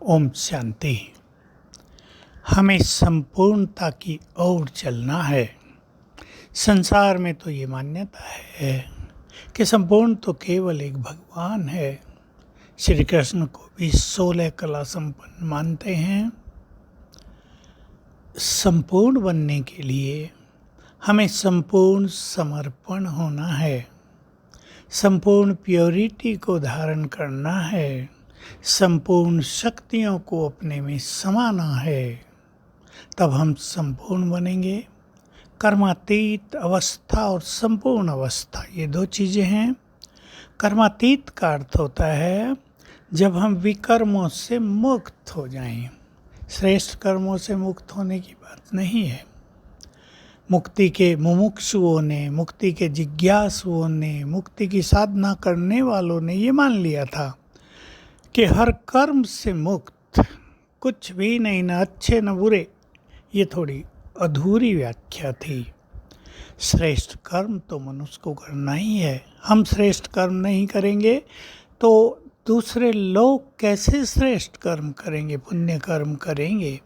ओम शांति। हमें संपूर्णता की ओर चलना है। संसार में तो ये मान्यता है कि संपूर्ण तो केवल एक भगवान है। श्री कृष्ण को भी 16 कला संपन्न मानते हैं। संपूर्ण बनने के लिए हमें संपूर्ण समर्पण होना है, संपूर्ण प्योरिटी को धारण करना है, संपूर्ण शक्तियों को अपने में समाना है। तब हम संपूर्ण बनेंगे। कर्मातीत अवस्था और संपूर्ण अवस्था ये दो चीज़ें हैं। कर्मातीत का अर्थ होता है जब हम विकर्मों से मुक्त हो जाएं। श्रेष्ठ कर्मों से मुक्त होने की बात नहीं है। मुक्ति के मुमुक्षुओं ने, मुक्ति के जिज्ञासुओं ने, मुक्ति की साधना करने वालों ने ये मान लिया था कि हर कर्म से मुक्त कुछ भी नहीं, न अच्छे न बुरे। ये थोड़ी अधूरी व्याख्या थी। श्रेष्ठ कर्म तो मनुष्य को करना ही है। हम श्रेष्ठ कर्म नहीं करेंगे तो दूसरे लोग कैसे श्रेष्ठ कर्म करेंगे, पुण्य कर्म करेंगे।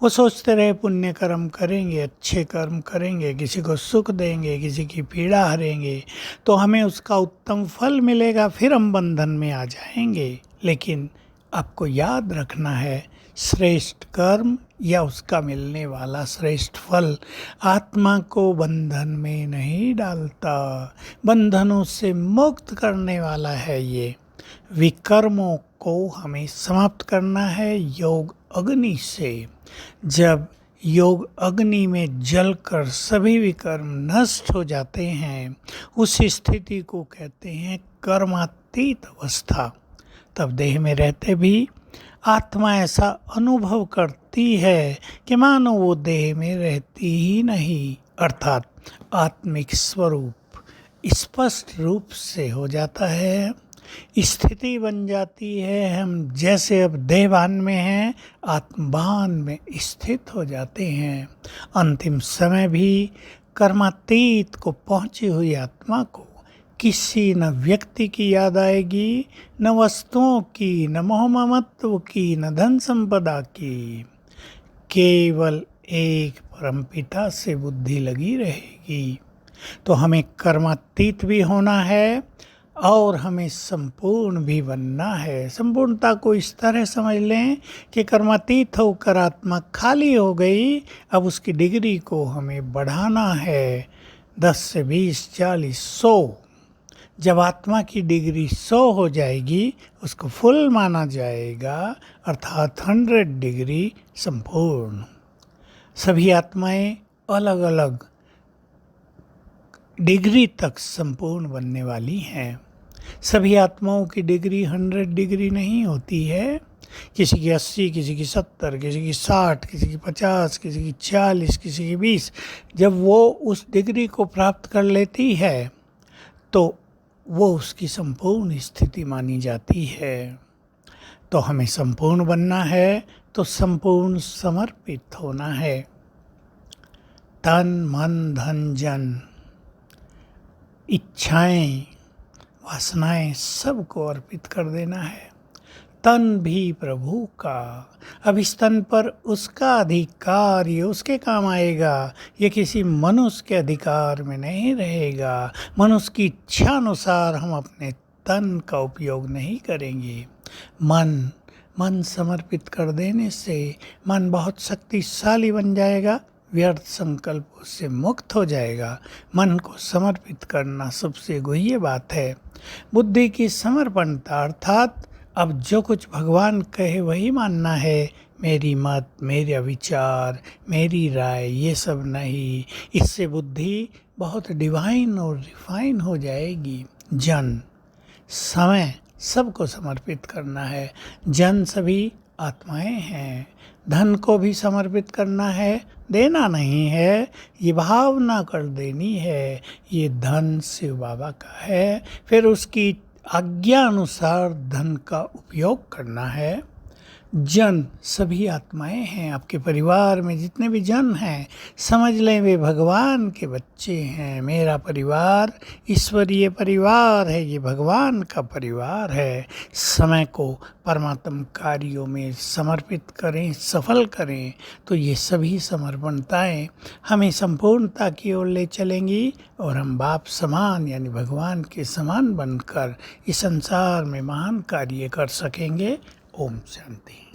वो सोचते रहे पुण्य कर्म करेंगे, अच्छे कर्म करेंगे, किसी को सुख देंगे, किसी की पीड़ा हरेंगे तो हमें उसका उत्तम फल मिलेगा, फिर हम बंधन में आ जाएंगे। लेकिन आपको याद रखना है, श्रेष्ठ कर्म या उसका मिलने वाला श्रेष्ठ फल आत्मा को बंधन में नहीं डालता, बंधनों से मुक्त करने वाला है। ये विकर्मों को हमें समाप्त करना है योग अग्नि से। जब योग अग्नि में जलकर सभी विकर्म नष्ट हो जाते हैं, उस स्थिति को कहते हैं कर्मातीत अवस्था। तब देह में रहते भी आत्मा ऐसा अनुभव करती है कि मानो वो देह में रहती ही नहीं, अर्थात आत्मिक स्वरूप स्पष्ट रूप से हो जाता है। स्थिति बन जाती है हम जैसे अब देहभान में हैं, आत्मभान में स्थित हो जाते हैं। अंतिम समय भी कर्मातीत को पहुंची हुई आत्मा को किसी न व्यक्ति की याद आएगी, न वस्तुओं की, न मोह ममत्व की, न धन संपदा की। केवल एक परमपिता से बुद्धि लगी रहेगी। तो हमें कर्मातीत भी होना है और हमें संपूर्ण भी बनना है। संपूर्णता को इस तरह समझ लें कि कर्मातीत होकर आत्मा खाली हो गई, अब उसकी डिग्री को हमें बढ़ाना है 10 से 20, 40, 100। जब आत्मा की डिग्री 100 हो जाएगी उसको फुल माना जाएगा, अर्थात 100 डिग्री संपूर्ण। सभी आत्माएं अलग अलग डिग्री तक संपूर्ण बनने वाली हैं। सभी आत्माओं की डिग्री 100 डिग्री नहीं होती है। किसी की 80, किसी की 70, किसी की 60, किसी की 50, किसी की 40, किसी की 20। जब वो उस डिग्री को प्राप्त कर लेती है तो वो उसकी संपूर्ण स्थिति मानी जाती है। तो हमें संपूर्ण बनना है तो संपूर्ण समर्पित होना है। तन मन धन जन, इच्छाएं वासनाएं सबको अर्पित कर देना है। तन भी प्रभु का, अब इस तन पर उसका अधिकार, ये उसके काम आएगा। ये किसी मनुष्य के अधिकार में नहीं रहेगा। मनुष्य की इच्छा अनुसार हम अपने तन का उपयोग नहीं करेंगे। मन समर्पित कर देने से मन बहुत शक्तिशाली बन जाएगा, व्यर्थ संकल्पों से मुक्त हो जाएगा। मन को समर्पित करना सबसे गुह्य बात है। बुद्धि की समर्पणता अर्थात अब जो कुछ भगवान कहे वही मानना है। मेरी मत, मेरा विचार, मेरी राय ये सब नहीं। इससे बुद्धि बहुत डिवाइन और रिफाइन हो जाएगी। जन, समय सबको समर्पित करना है। जन सभी आत्माएं हैं। धन को भी समर्पित करना है, देना नहीं है, ये भावना कर देनी है। ये धन शिव बाबा का है, फिर उसकी आज्ञा अनुसार धन का उपयोग करना है। जन सभी आत्माएं हैं, आपके परिवार में जितने भी जन हैं समझ लें वे भगवान के बच्चे हैं। मेरा परिवार ईश्वरीय परिवार है, ये भगवान का परिवार है। समय को परमात्म कार्यों में समर्पित करें, सफल करें, तो ये सभी समर्पणताएं हमें संपूर्णता की ओर ले चलेंगी और हम बाप समान यानी भगवान के समान बनकर इस संसार में महान कार्य कर सकेंगे। ओम शांति।